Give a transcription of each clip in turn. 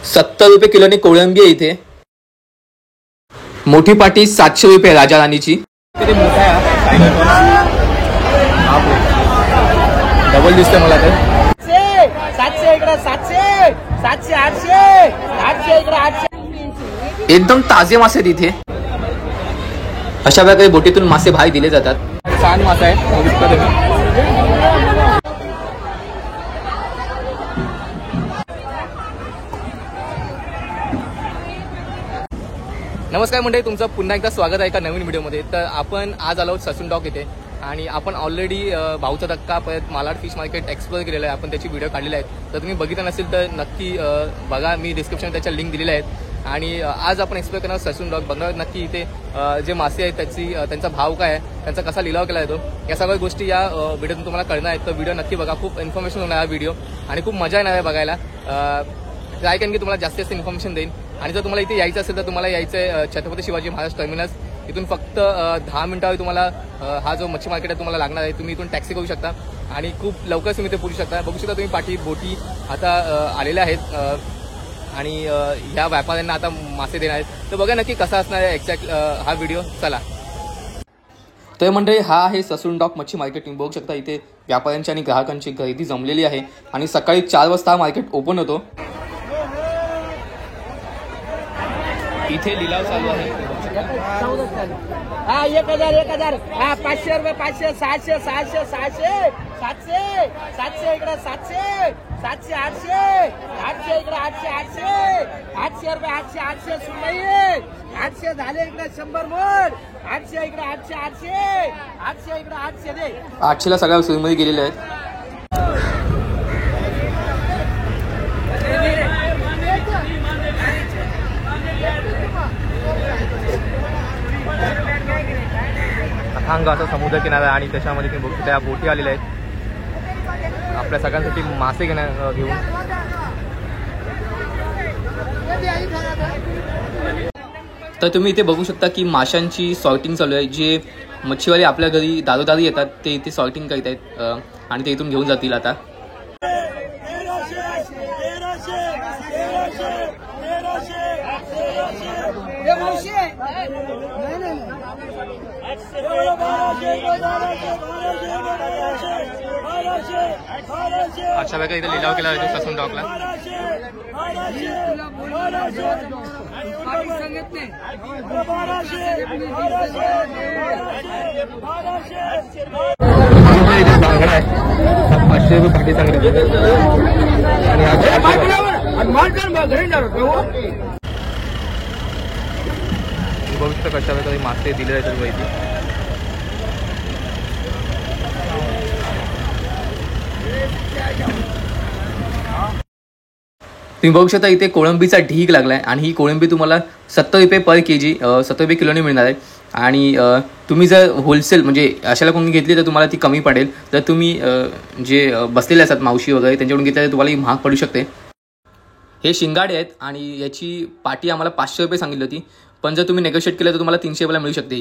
70 रुपये किलोने कोळंबी आहे इथे। मोठी पाटी 700 रुपये राजा राणीची। किती मोठा आहे डबल दिसतोय मला तर। 700 इकडे 700 700 800 800 इकडे 800। एकदम ताजे मासे आहेत इथे। अशा प्रकारे बोटीतून मासे बाहेर दिले जातात। छान मासा आहे। नमस्कार मंडळी, तुमचं पुन्हा एकदा स्वागत आहे एका नवीन व्हिडिओमध्ये। तर आपण आज आलो ससून डॉक येथे आणि आपण ऑलरेडी भाऊचा धक्का परत मालाड फिश मार्केट एक्सप्लोर केलेला आहे। आपण त्याची व्हिडिओ काढलेला आहे, तर तुम्ही बघितलं नसेल तर नक्की बघा, मी डिस्क्रिप्शन त्याच्या लिंक दिलेल्या आहेत। आणि आज आपण एक्सप्लोर करणार ससून डॉक, बघणार नक्की इथे जे मासे आहेत त्यांचा भाव काय आहे, त्यांचा कसा लिलाव केला जातो, या सगळ्या गोष्टी या व्हिडिओतून तुम्हाला कळणार आहेत। तर व्हिडिओ नक्की बघा, खूप इन्फॉर्मेशन होणार आहे व्हिडिओ आणि खूप मजा येणार आहे बघायला। ट्राय करेन की तुम्हाला जास्तीत जास्त इन्फॉर्मेशन देईन। आणि जर तुम्हाला इथे यायचं असेल तर तुम्हाला यायचं आहे छत्रपती शिवाजी महाराज टर्मिनस। इथून फक्त 10 मिनिटावर तुम्हाला हा जो मच्छी मार्केट आहे तुम्हाला लागणार आहे। तुम्ही इथून टॅक्सी करू शकता आणि खूप लवकर तुम्ही इथे पोहोचू शकता। बघू शकता तुम्ही पाठी बोटी आता आलेल्या आहेत आणि ह्या व्यापाऱ्यांना आता मासे देणार आहेत। तर बघा नक्की कसा असणार आहे एक्झॅक्ट हा व्हिडिओ, चला। तर मंडळी, हा आहे ससून डॉक मच्छी मार्केट। तुम्ही बघू शकता इथे व्यापाऱ्यांची आणि ग्राहकांची गर्दी जमलेली आहे आणि सकाळी 4 वाजता मार्केट ओपन होतो। इथे लिलाव चालू आहे। हा 1000 हा 500 रुपये 500 600 600 600 700 700 इकडे 700 700 800 800 इकडे 800 800 800 रुपये 800 800 सुनले 800 झाले इकडे 100 मोड 800 इकडे 800 800 800 इकडे 800 दे। 800 ला सगळ्या सुरमई गेलेल्या आहेत। अथांग असा समुद्र किनारा आणि त्याच्यामध्ये तुम्ही बघू त्या बोटी आलेल्या आहेत आपल्या सगळ्यांसाठी मासे घेऊन। तर तुम्ही इथे बघू शकता की माशांची सॉर्टिंग चालू आहे। जे मच्छीवाले आपल्या घरी दारोदारी येतात ते इथे सॉर्टिंग करत आहेत आणि ते इथून घेऊन जातील आता। अशा प्रकारे इथे लिलाव केला जातो ससून डॉकला। बांगडा आहे 500 रुपये पाटी सांगितली बघू शकता कशा प्रकारे मासे दिले जातात माहिती। तुम्ही बघू शकता इथे कोळंबीचा ढीग लागलाय आणि ही कोळंबी तुम्हाला 70 रुपये पर केजी 70 रुपये किलोने मिळणार आहे। आणि तुम्ही जर होलसेल म्हणजे अशाला कोणी घेतली तर तुम्हाला ती कमी पडेल। जर तुम्ही जे बसलेले असतात मावशी वगैरे त्यांच्याकडून घेतल्या तर तुम्हाला ही महाग पडू शकते। हे शिंगाडे आहेत आणि याची पाटी आम्हाला 500 रुपये सांगितली होती, पण जर तुम्ही नेगोशिएट केलं तर तुम्हाला 300 रुपयाला मिळू शकते।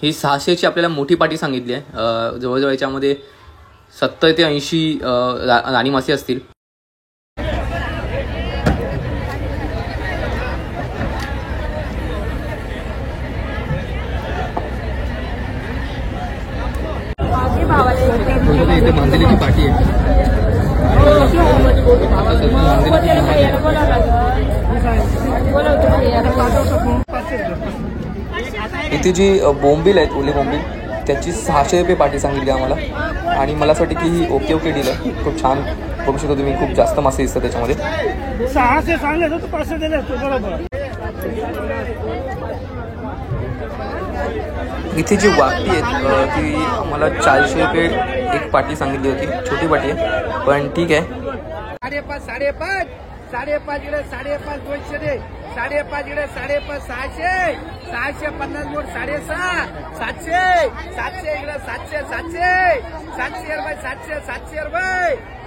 ही 600ची आपल्याला मोठी पाटी सांगितली आहे। जवळजवळ याच्यामध्ये 70 ते 80 राणी मासे असतील। इथे बांधलेली पाटी आहे। इथे जी बोंबील आहेत ओली बोंबील त्याची 600 रुपये पाटी सांगितली आम्हाला आणि मला असं वाटतं की ही ओके डील आहे। खूप छान बघू शकता तुम्ही, खूप जास्त मासे दिसतात त्याच्यामध्ये। 600 सांगले तर 500 दिले बरोबर। इथे जी वाकटी आहेत ती आम्हाला 400 रुपये एक पाटी सांगितली होती, छोटी पाटी आहे पण ठीक आहे। 5.5 5.5 इकडे 5.5 200 दे 5.5 इकडे 5.5 600 650 मोड 6.5 700 700 इकडे 700 700 700 रुपये 700 700 रुपये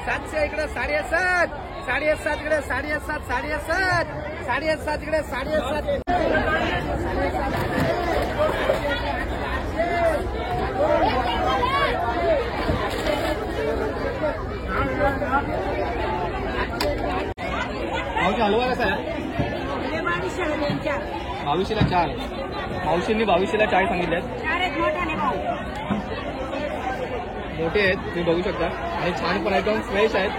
700 इकडे 7.5 7.5 इकडे 7.5 7.5 7.5 इकडे 7.5 मावशी हलवा कसा आहे? 22ला 4. मावशींनी 22ला 4 सांगितले आहेत. मोठे आहेत तुम्ही बघू शकता आणि छान पण एकदम फ्रेश आहेत.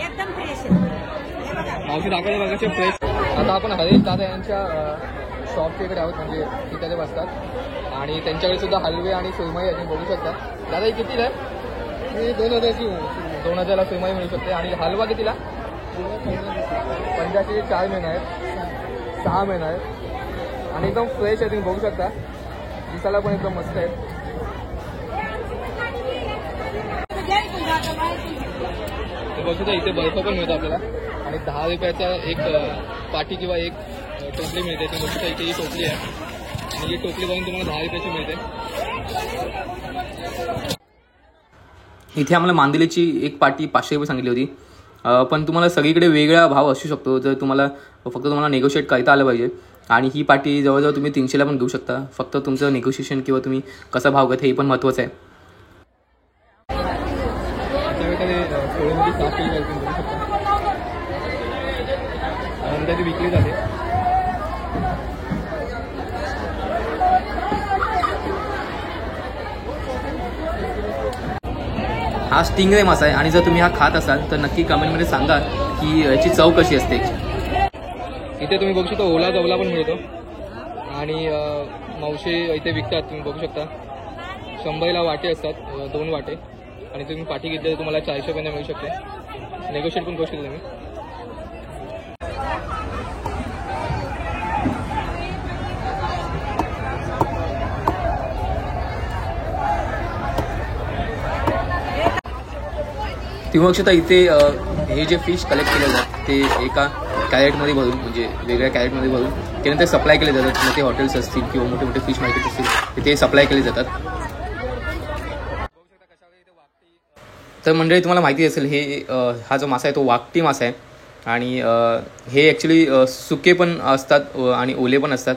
एकदम फ्रेश. मावशी दाखवले बघायचे फ्रेश. आता आपण हरेश दादा यांच्या शॉपच्या इकडे आहोत, म्हणजे तिथे ते बसतात आणि त्यांच्याकडे सुद्धा हलवे आणि सुरमई आहे तुम्ही बघू शकता. दादा ही कितीला आहे? 2000ची. 2000ला सुरमई मिळू शकते. आणि हलवा कितीला? 85चे 4 महिने आहेत, 6 महिने आहेत आणि एकदम फ्रेश आहे तुम्ही बघू शकता. दिसायला पण एकदम मस्त आहे. बघू शकता इथे बर्फ पण मिळतो आपल्याला आणि 10 रुपयाचा एक पाटी किंवा एक टोपली मिळते. तुम्ही बघू शकता इथे ही टोपली आहे आणि ही टोपली बघून तुम्हाला 10 रुपयाची मिळते. इथे आम्हाला मांदेलीची एक पाटी 500 रुपये सांगितली होती, पण तुम्हाला सगळीकडे वेगळा भाव असू शकतो. जर तुम्हाला तुम्हाला नेगोशिएट करता आलं पाहिजे. आणि ही पाटी जवळजवळ तुम्ही 300ला पण घेऊ शकता. फक्त तुमचं नेगोशिएशन किंवा तुम्ही कसा भाव घेता हे पण महत्त्वाचं आहे. ती विकली जाते. हा स्टिंगरे मासा आहे आणि जर तुम्ही हा खात असाल तर नक्की कमेंटमध्ये सांगा की याची चव कशी असते. इथे तुम्ही बघू शकता ओला गवला पण मिळतो आणि मावशी इथे विकतात. तुम्ही बघू शकता 100ला वाटे असतात, 2 वाटे आणि तुम्ही पाठी घेतली तर तुम्हाला 400 रुपयांना मिळू शकते. नेगोशिएट पण करू शकता तुम्ही. तुम्ही बघू शकता इथे हे जे फिश कलेक्ट केले जातात ते एका कॅरेटमध्ये भरून, म्हणजे वेगळ्या कॅरेटमध्ये भरून त्यानंतर सप्लाय केले जातात. मग ते हॉटेल्स असतील किंवा मोठे मोठे फिश मार्केट असतील तिथे सप्लाय केले जातात. तर मंडळी तुम्हाला माहिती असेल हे हा जो मासा आहे तो वाकटी मासा आहे आणि हे ॲक्च्युली सुके पण असतात आणि ओले पण असतात.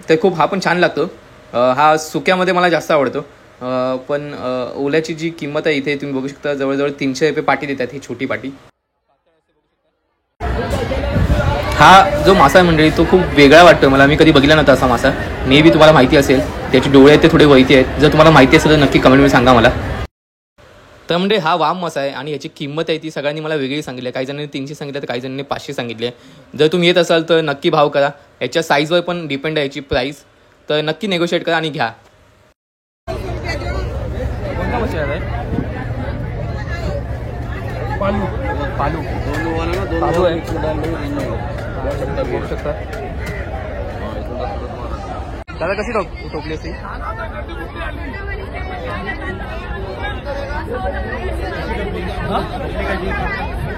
तर खूप हा पण छान लागतो. हा सुक्यामध्ये मला जास्त आवडतो, पण ओल्याची जी किंमत आहे इथे तुम्ही बघू शकता जवळजवळ 300 रुपये पाटी देतात ही छोटी पाटी. हा जो मासा आहे मंडळी तो खूप वेगळा वाटतो मला. मी कधी बघितला नव्हता असा मासा. मे बी तुम्हाला माहिती असेल. त्याचे डोळे आहेत ते थोडे वैती आहेत. जर तुम्हाला माहिती असेल तर नक्की कमेंटमध्ये सांगा मला. तर म्हणजे हा वाम मासा आहे आणि याची किंमत आहे ती सगळ्यांनी मला वेगळी सांगितली आहे. काही जणांनी 300 सांगितलं तर काही जणांनी 500 सांगितले. जर तुम्ही येत असाल तर नक्की भाव करा. याच्या साईजवर पण डिपेंड आहे याची प्राईस. तर नक्की नेगोशिएट करा आणि घ्या. कोणता मासा आहे? पालू. पालू पालू आहे. बघू शकता दादा कशी टोपली असते?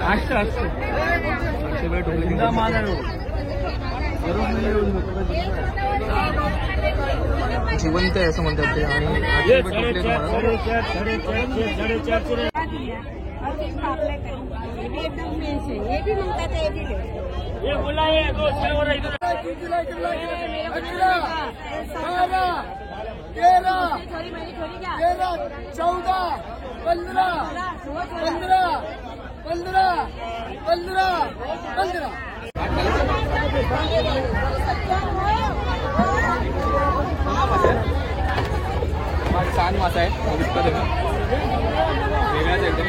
800 जिवंत आहे असं म्हणतात ते. आणि छान मासा आहे वेगळाच एकदम.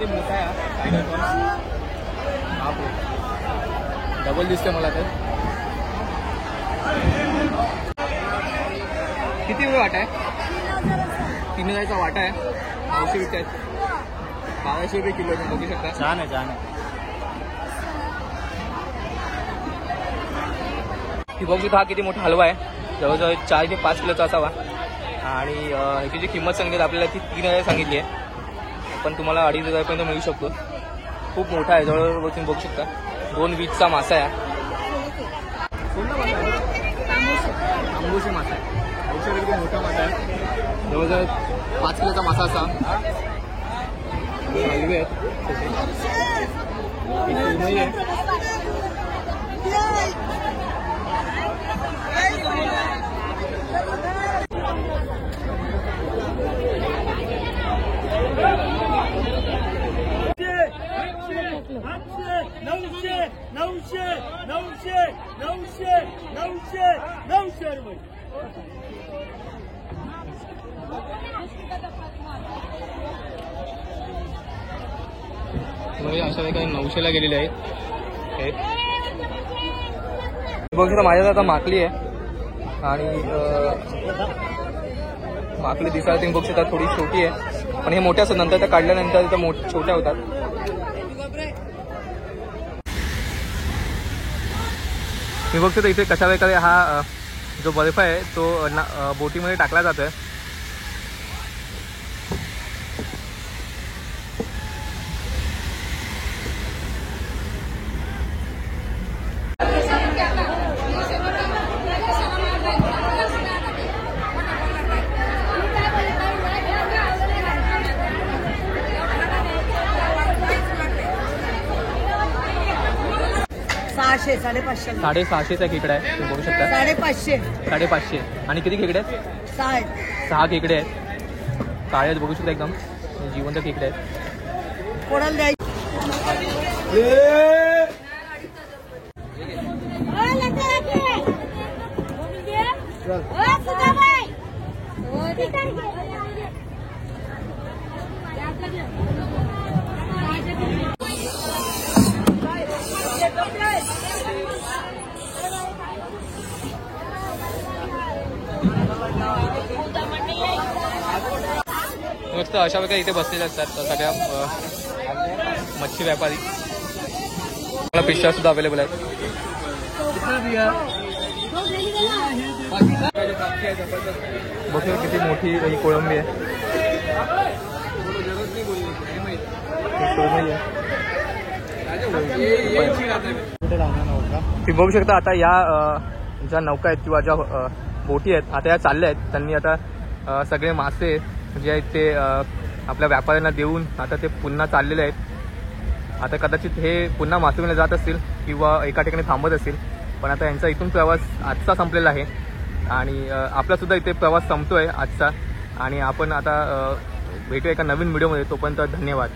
मोठा आहे डबल दिसतोय मला. तर किती वेळ वाटा आहे? 3000चा वाटा आहे. 900 विकत आहेत. 1200 रुपये किलो बघू शकता. छान आहे छान आहे. ही बघू शकता हा किती मोठा हलवा आहे. जवळजवळ 4 ते 5 किलोचा असावा आणि ह्याची जी किंमत सांगितली आपल्याला ती 3000 सांगितली आहे, पण तुम्हाला 2500 पर्यंत मिळू शकतो. खूप मोठा आहे. जवळजवळ तुम्ही बघू शकता 220चा मासा आहे. कोणता मासा आहे? तांबूशी मासा आहे. औषध मोठा मासा आहे. जवळजवळ 5 किलोचा मासा असा. हलवे आहेत. सुरमई आहे. 900 रुपये. म्हणजे अशा काही 900ला गेलेले आहेत. बघ माझ्यात आता माकली आहे आणि माकली दिसायला तुम्ही बघू शकता थोडी छोटी आहे, पण हे मोठ्या असतात. नंतर त्या काढल्यानंतर त्या छोट्या होतात. मी बघतो इथे कशा प्रकारे हा जो बर्फ आहे तो बोटीमध्ये टाकला जातोय. सहाशे 550 650चा खेकडा आहे तुम्ही बघू शकता. 550 550. आणि किती खेकडे आहेत? 6 खेकडे आहेत. काळे आहेत बघू शकता, एकदम जिवंत खेकडे आहेत. कोणाला द्यायची मस्त अशा प्रकारे इथे बसलेले असतात सगळ्या मच्छी व्यापारी. मला पिशव्या सुद्धा अवेलेबल आहेत. बघू किती मोठी ही कोळंबी आहे. तुम्ही बघू शकता आता या ज्या नौका आहेत किंवा ज्या बोटी आहेत आता या चालल्या आहेत. त्यांनी आता सगळे मासे जे आहेत ते आपल्या व्यापाऱ्यांना देऊन आता ते पुन्हा चाललेले आहेत. आता कदाचित हे पुन्हा मासेमारीला जात असतील किंवा एका ठिकाणी थांबत असतील. पण आता यांचा इथून प्रवास आजचा संपलेला आहे आणि आपलासुद्धा इथे प्रवास संपतोय आजचा. आणि आपण आता भेटूया एका नवीन व्हिडिओमध्ये. तोपर्यंत धन्यवाद.